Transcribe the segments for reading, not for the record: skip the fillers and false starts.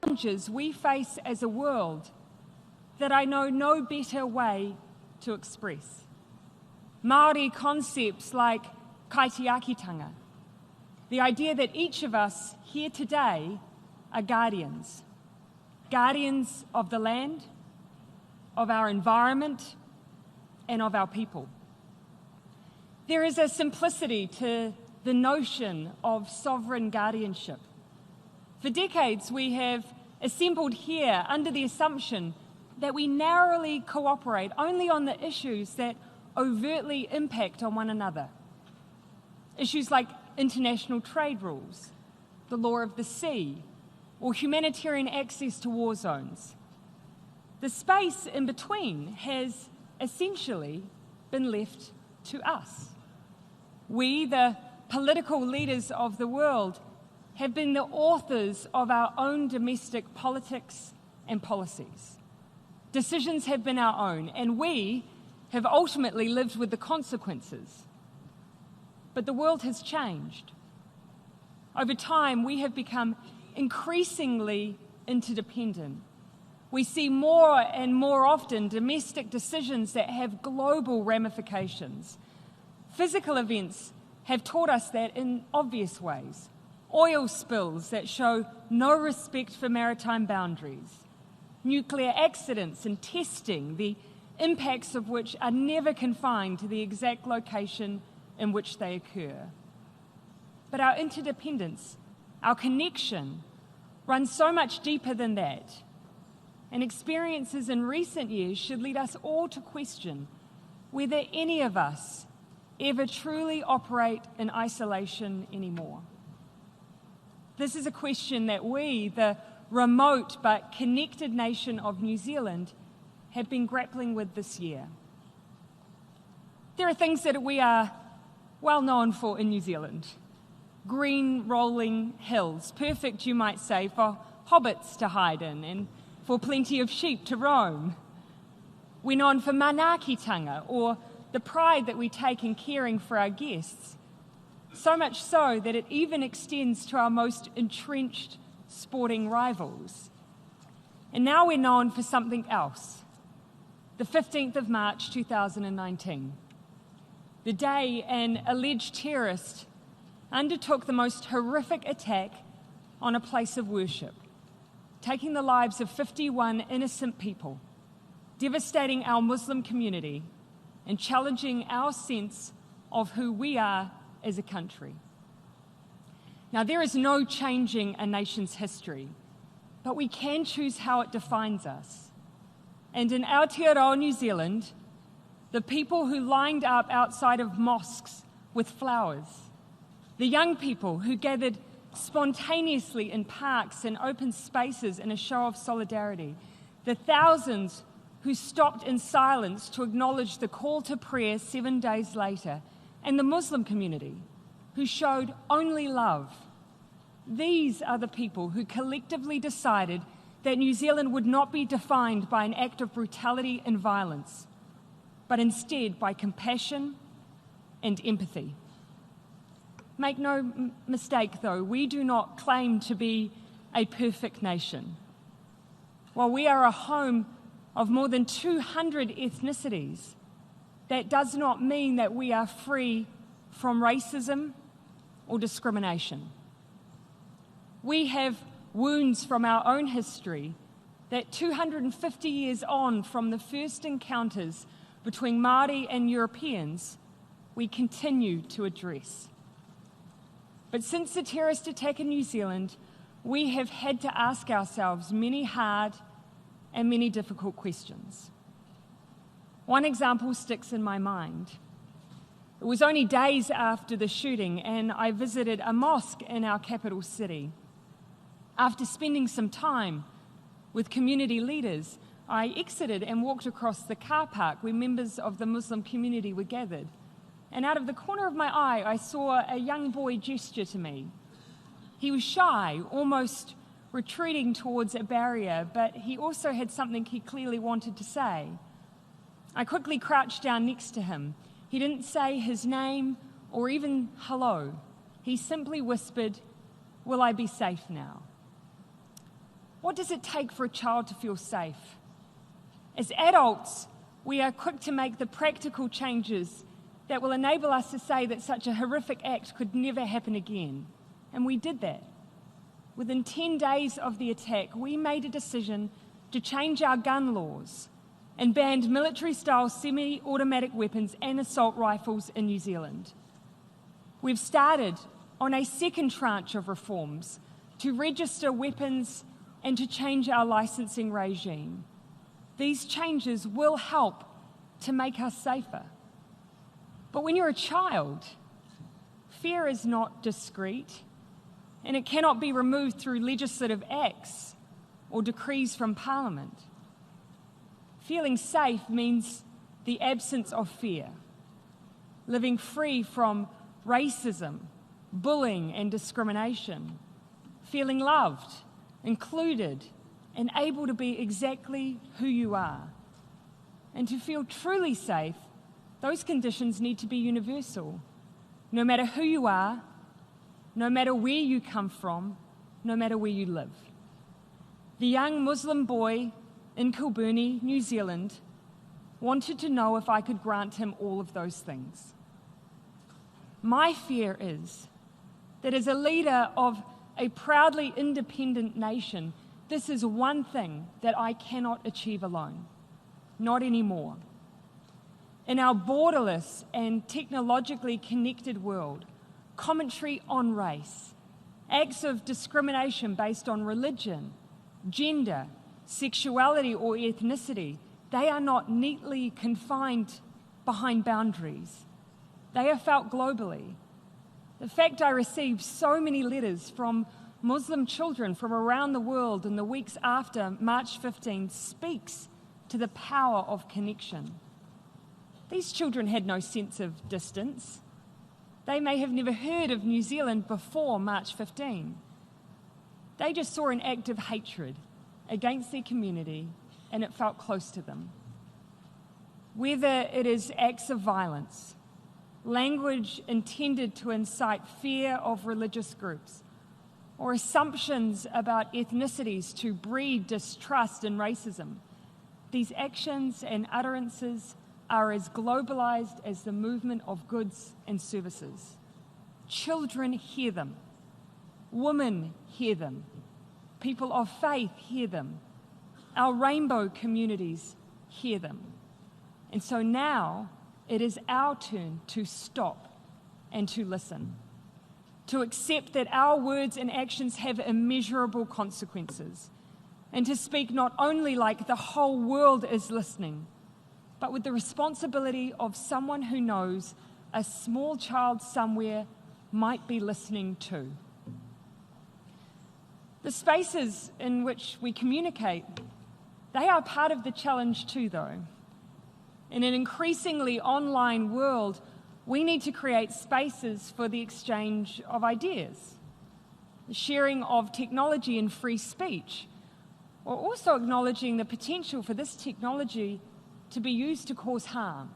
challenges we face as a world that I know no better way to express. Māori concepts like kaitiakitanga, the idea that each of us here today are guardians of the land, of our environment, and of our people. There is a simplicity to the notion of sovereign guardianship. For decades, we have assembled here under the assumption that we narrowly cooperate only on the issues that overtly impact on one another. Issues like international trade rules, the law of the sea, or humanitarian access to war zones. The space in between has essentially been left to us. We, the political leaders of the world, have been the authors of our own domestic politics and policies. Decisions have been our own, and we have ultimately lived with the consequences. But the world has changed. Over time, we have become increasingly interdependent. We see more and more often domestic decisions that have global ramifications. Physical events have taught us that in obvious ways. Oil spills that show no respect for maritime boundaries. Nuclear accidents and testing, the impacts of which are never confined to the exact location in which they occur. But our interdependence, our connection, runs so much deeper than that. And experiences in recent years should lead us all to question whether any of us ever truly operate in isolation anymore. This is a question that we, the remote but connected nation of New Zealand, have been grappling with this year. There are things that we are well known for in New Zealand. Green rolling hills, perfect, you might say, for hobbits to hide in and for plenty of sheep to roam. We're known for manaakitanga, or the pride that we take in caring for our guests, so much so that it even extends to our most entrenched sporting rivals. And now we're known for something else, the 15th of March 2019, the day an alleged terrorist undertook the most horrific attack on a place of worship, taking the lives of 51 innocent people, devastating our Muslim community, and challenging our sense of who we are as a country. Now, there is no changing a nation's history, but we can choose how it defines us. And in Aotearoa, New Zealand, the people who lined up outside of mosques with flowers, the young people who gathered spontaneously in parks and open spaces in a show of solidarity, the thousands who stopped in silence to acknowledge the call to prayer 7 days later, and the Muslim community who showed only love. These are the people who collectively decided that New Zealand would not be defined by an act of brutality and violence, but instead by compassion and empathy. Make no mistake, though, we do not claim to be a perfect nation. While we are a home of more than 200 ethnicities, that does not mean that we are free from racism or discrimination. We have wounds from our own history that 250 years on from the first encounters between Māori and Europeans, we continue to address. But since the terrorist attack in New Zealand, we have had to ask ourselves many hard and many difficult questions. One example sticks in my mind. It was only days after the shooting, and I visited a mosque in our capital city. After spending some time with community leaders, I exited and walked across the car park where members of the Muslim community were gathered. And out of the corner of my eye, I saw a young boy gesture to me. He was shy, almost retreating towards a barrier, but he also had something he clearly wanted to say. I quickly crouched down next to him. He didn't say his name or even hello. He simply whispered, "Will I be safe now?" What does it take for a child to feel safe? As adults, we are quick to make the practical changes that will enable us to say that such a horrific act could never happen again. And we did that. Within 10 days of the attack, we made a decision to change our gun laws and banned military-style semi-automatic weapons and assault rifles in New Zealand. We've started on a second tranche of reforms to register weapons and to change our licensing regime. These changes will help to make us safer. But when you're a child, fear is not discrete, and it cannot be removed through legislative acts or decrees from Parliament. Feeling safe means the absence of fear, living free from racism, bullying, and discrimination, feeling loved, included, and able to be exactly who you are. And to feel truly safe, those conditions need to be universal. No matter who you are, no matter where you come from, no matter where you live. The young Muslim boy in Kilburnie, New Zealand, wanted to know if I could grant him all of those things. My fear is that as a leader of a proudly independent nation, this is one thing that I cannot achieve alone. Not anymore. In our borderless and technologically connected world, commentary on race, acts of discrimination based on religion, gender, sexuality, or ethnicity, they are not neatly confined behind boundaries. They are felt globally. The fact I received so many letters from Muslim children from around the world in the weeks after March 15 speaks to the power of connection. These children had no sense of distance. They may have never heard of New Zealand before March 15. They just saw an act of hatred against their community, and it felt close to them. Whether it is acts of violence, language intended to incite fear of religious groups, or assumptions about ethnicities to breed distrust and racism, these actions and utterances are as globalized as the movement of goods and services. Children hear them. Women hear them. People of faith hear them. Our rainbow communities hear them. And so now it is our turn to stop and to listen, to accept that our words and actions have immeasurable consequences, and to speak not only like the whole world is listening, but with the responsibility of someone who knows a small child somewhere might be listening too. The spaces in which we communicate, they are part of the challenge too, though. In an increasingly online world, we need to create spaces for the exchange of ideas, the sharing of technology and free speech, or also acknowledging the potential for this technology to be used to cause harm.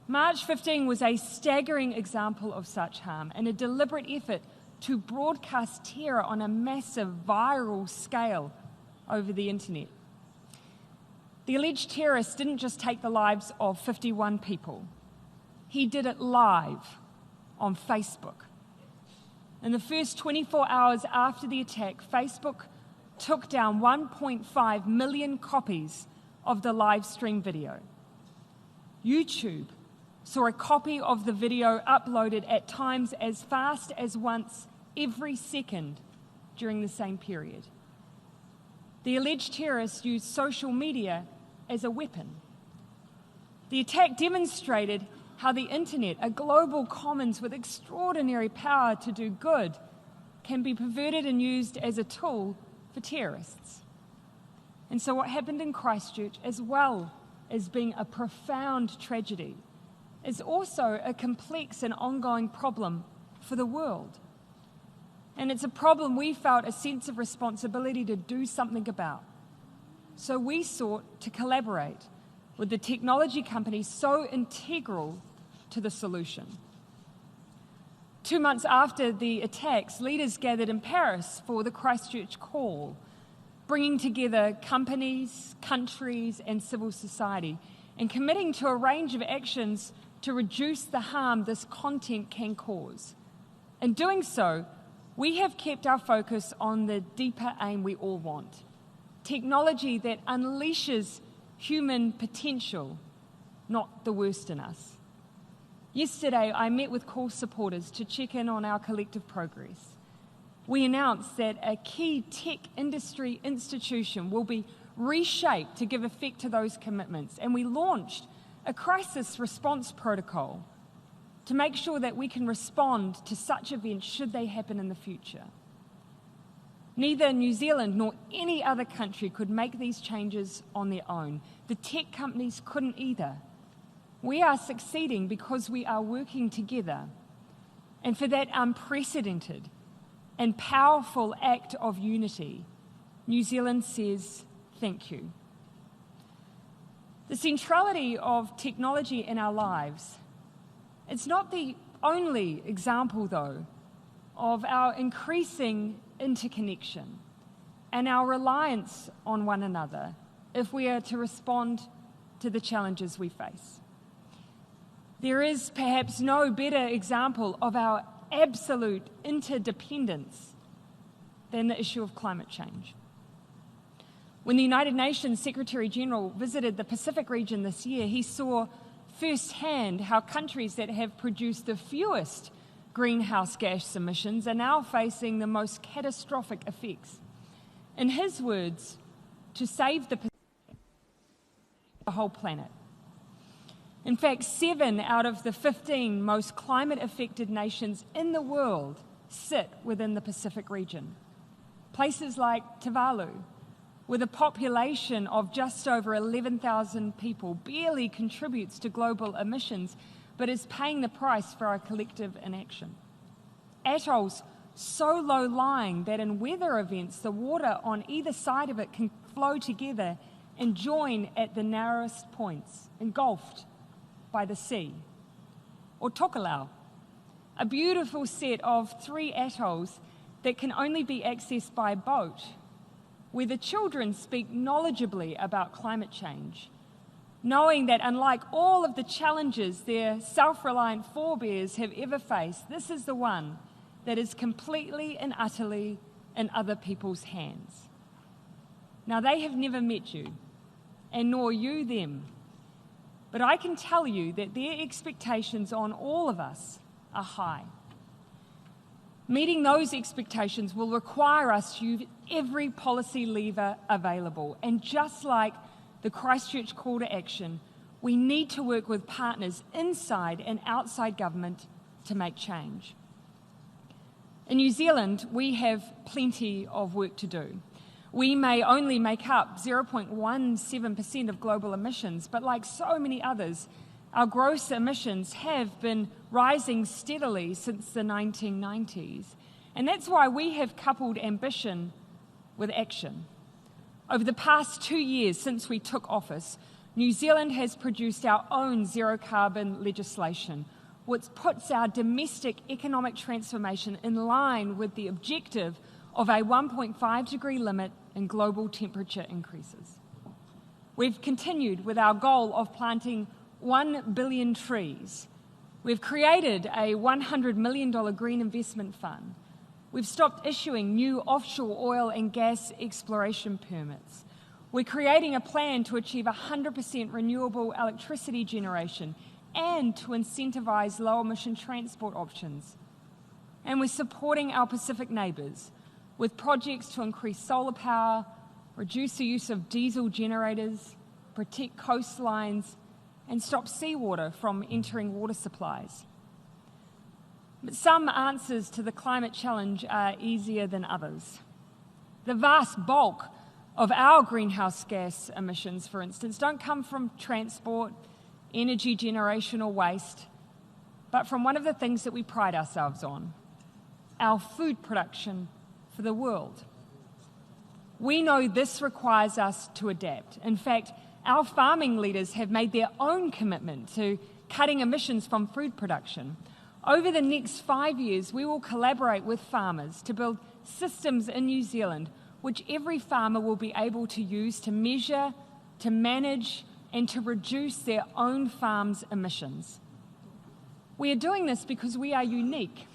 March 15 was a staggering example of such harm and a deliberate effort to broadcast terror on a massive viral scale over the internet. The alleged terrorist didn't just take the lives of 51 people. He did it live on Facebook. In the first 24 hours after the attack, Facebook took down 1.5 million copies of the live stream video. YouTube saw a copy of the video uploaded at times as fast as once every second during the same period. The alleged terrorist used social media as a weapon. The attack demonstrated how the internet, a global commons with extraordinary power to do good, can be perverted and used as a tool for terrorists. And so what happened in Christchurch, as well as being a profound tragedy, is also a complex and ongoing problem for the world. And it's a problem we felt a sense of responsibility to do something about. So we sought to collaborate with the technology companies so integral to the solution. 2 months after the attacks, leaders gathered in Paris for the Christchurch Call bringing together companies, countries, and civil society, and committing to a range of actions to reduce the harm this content can cause. In doing so, we have kept our focus on the deeper aim we all want: technology that unleashes human potential, not the worst in us. Yesterday, I met with call supporters to check in on our collective progress. We announced that a key tech industry institution will be reshaped to give effect to those commitments, and we launched a crisis response protocol to make sure that we can respond to such events should they happen in the future. Neither New Zealand nor any other country could make these changes on their own. The tech companies couldn't either. We are succeeding because we are working together. And for that unprecedented and powerful act of unity, New Zealand says thank you. The centrality of technology in our lives, it's not the only example, though, of our increasing interconnection and our reliance on one another if we are to respond to the challenges we face. There is perhaps no better example of our absolute interdependence than the issue of climate change. When the United Nations Secretary General visited the Pacific region this year, he saw firsthand how countries that have produced the fewest greenhouse gas emissions are now facing the most catastrophic effects. In his words, to save the whole planet. In fact, 7 out of the 15 most climate-affected nations in the world sit within the Pacific region. Places like Tuvalu, with a population of just over 11,000 people, barely contributes to global emissions, but is paying the price for our collective inaction. Atolls so low-lying that in weather events, the water on either side of it can flow together and join at the narrowest points, engulfed by the sea. Or Tokelau, a beautiful set of 3 atolls that can only be accessed by boat, where the children speak knowledgeably about climate change, knowing that unlike all of the challenges their self-reliant forebears have ever faced, this is the one that is completely and utterly in other people's hands. Now, they have never met you, and nor you them, but I can tell you that their expectations on all of us are high. Meeting those expectations will require us to use every policy lever available. And just like the Christchurch call to action, we need to work with partners inside and outside government to make change. In New Zealand, we have plenty of work to do. We may only make up 0.17% of global emissions, but like so many others, our gross emissions have been rising steadily since the 1990s. And that's why we have coupled ambition with action. Over the past 2 years since we took office, New Zealand has produced our own zero-carbon legislation, which puts our domestic economic transformation in line with the objective of a 1.5-degree limit in global temperature increases. We've continued with our goal of planting 1 billion trees. We've created a $100 million green investment fund. We've stopped issuing new offshore oil and gas exploration permits. We're creating a plan to achieve 100% renewable electricity generation and to incentivise low-emission transport options. And we're supporting our Pacific neighbours with projects to increase solar power, reduce the use of diesel generators, protect coastlines, and stop seawater from entering water supplies. But some answers to the climate challenge are easier than others. The vast bulk of our greenhouse gas emissions, for instance, don't come from transport, energy generation or waste, but from one of the things that we pride ourselves on, our food production for the world. We know this requires us to adapt. In fact, our farming leaders have made their own commitment to cutting emissions from food production. Over the next 5 years, we will collaborate with farmers to build systems in New Zealand which every farmer will be able to use to measure, to manage, and to reduce their own farm's emissions. We are doing this because we are unique.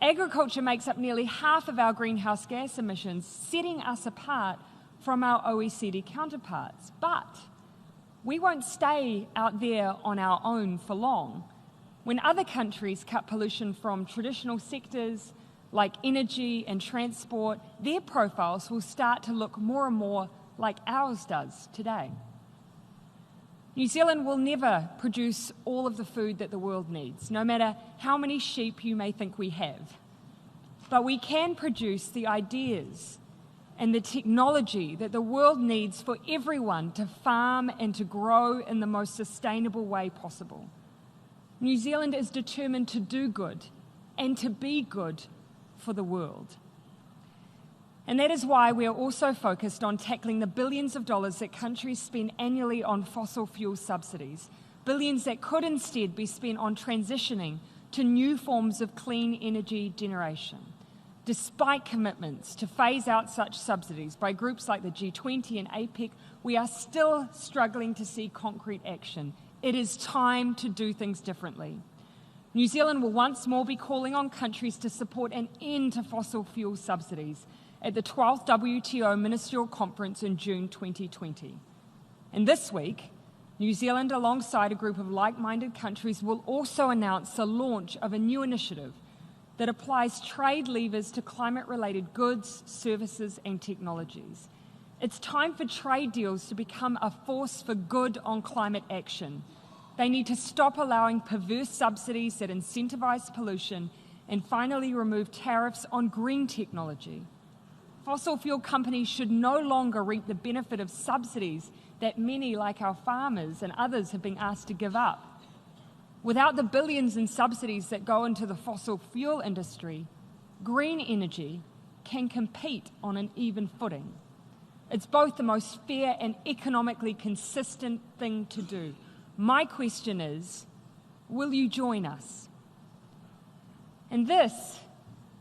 Agriculture makes up nearly half of our greenhouse gas emissions, setting us apart from our OECD counterparts. But we won't stay out there on our own for long. When other countries cut pollution from traditional sectors like energy and transport, their profiles will start to look more and more like ours does today. New Zealand will never produce all of the food that the world needs, no matter how many sheep you may think we have. But we can produce the ideas and the technology that the world needs for everyone to farm and to grow in the most sustainable way possible. New Zealand is determined to do good and to be good for the world. And that is why we are also focused on tackling the billions of dollars that countries spend annually on fossil fuel subsidies, billions that could instead be spent on transitioning to new forms of clean energy generation. Despite commitments to phase out such subsidies by groups like the G20 and APEC, we are still struggling to see concrete action. It is time to do things differently. New Zealand will once more be calling on countries to support an end to fossil fuel subsidies at the 12th WTO Ministerial Conference in June 2020. And this week, New Zealand, alongside a group of like-minded countries, will also announce the launch of a new initiative that applies trade levers to climate-related goods, services, and technologies. It's time for trade deals to become a force for good on climate action. They need to stop allowing perverse subsidies that incentivize pollution and finally remove tariffs on green technology. Fossil fuel companies should no longer reap the benefit of subsidies that many, like our farmers and others, have been asked to give up. Without the billions in subsidies that go into the fossil fuel industry, green energy can compete on an even footing. It's both the most fair and economically consistent thing to do. My question is, will you join us? And this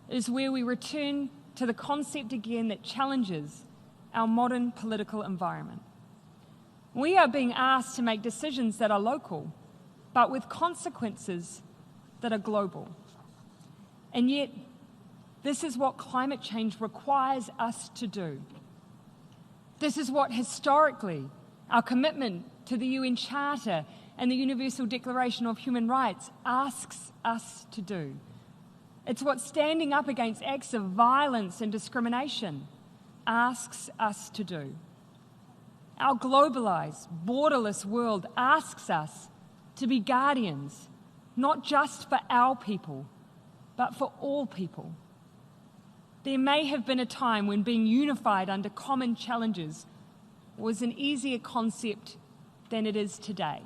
is where we return to the concept again that challenges our modern political environment. We are being asked to make decisions that are local, but with consequences that are global. And yet, this is what climate change requires us to do. This is what historically our commitment to the UN Charter and the Universal Declaration of Human Rights asks us to do. It's what standing up against acts of violence and discrimination asks us to do. Our globalized, borderless world asks us to be guardians, not just for our people, but for all people. There may have been a time when being unified under common challenges was an easier concept than it is today.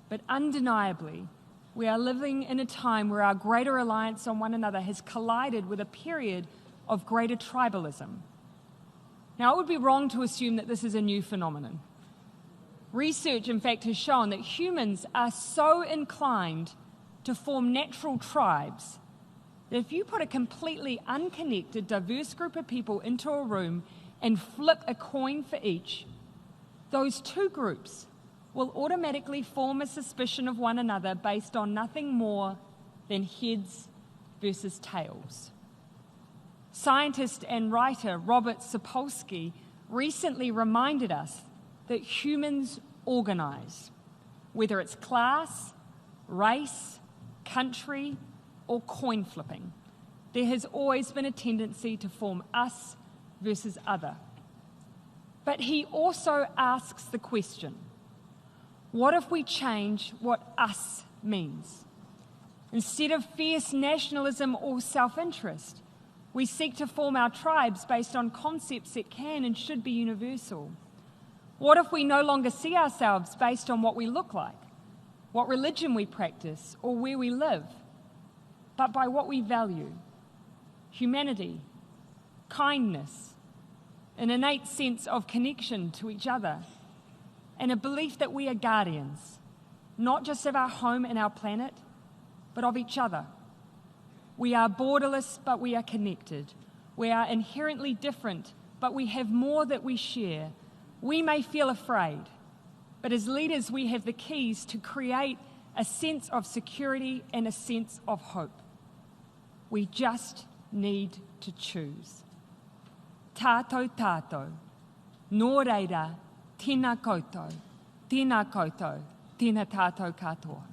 But undeniably, we are living in a time where our greater reliance on one another has collided with a period of greater tribalism. Now, it would be wrong to assume that this is a new phenomenon. Research, in fact, has shown that humans are so inclined to form natural tribes that if you put a completely unconnected, diverse group of people into a room and flip a coin for each, those two groups will automatically form a suspicion of one another based on nothing more than heads versus tails. Scientist and writer Robert Sapolsky recently reminded us that humans organize, whether it's class, race, country, or coin flipping. There has always been a tendency to form us versus other. But he also asks the question, what if we change what us means? Instead of fierce nationalism or self-interest, we seek to form our tribes based on concepts that can and should be universal. What if we no longer see ourselves based on what we look like, what religion we practice, or where we live, but by what we value? Humanity, kindness, an innate sense of connection to each other, and a belief that we are guardians, not just of our home and our planet, but of each other. We are borderless, but we are connected. We are inherently different, but we have more that we share. We may feel afraid, but as leaders, we have the keys to create a sense of security and a sense of hope. We just need to choose. Tātou tātou, nō reira, tēnā koutou, tēnā tātou katoa.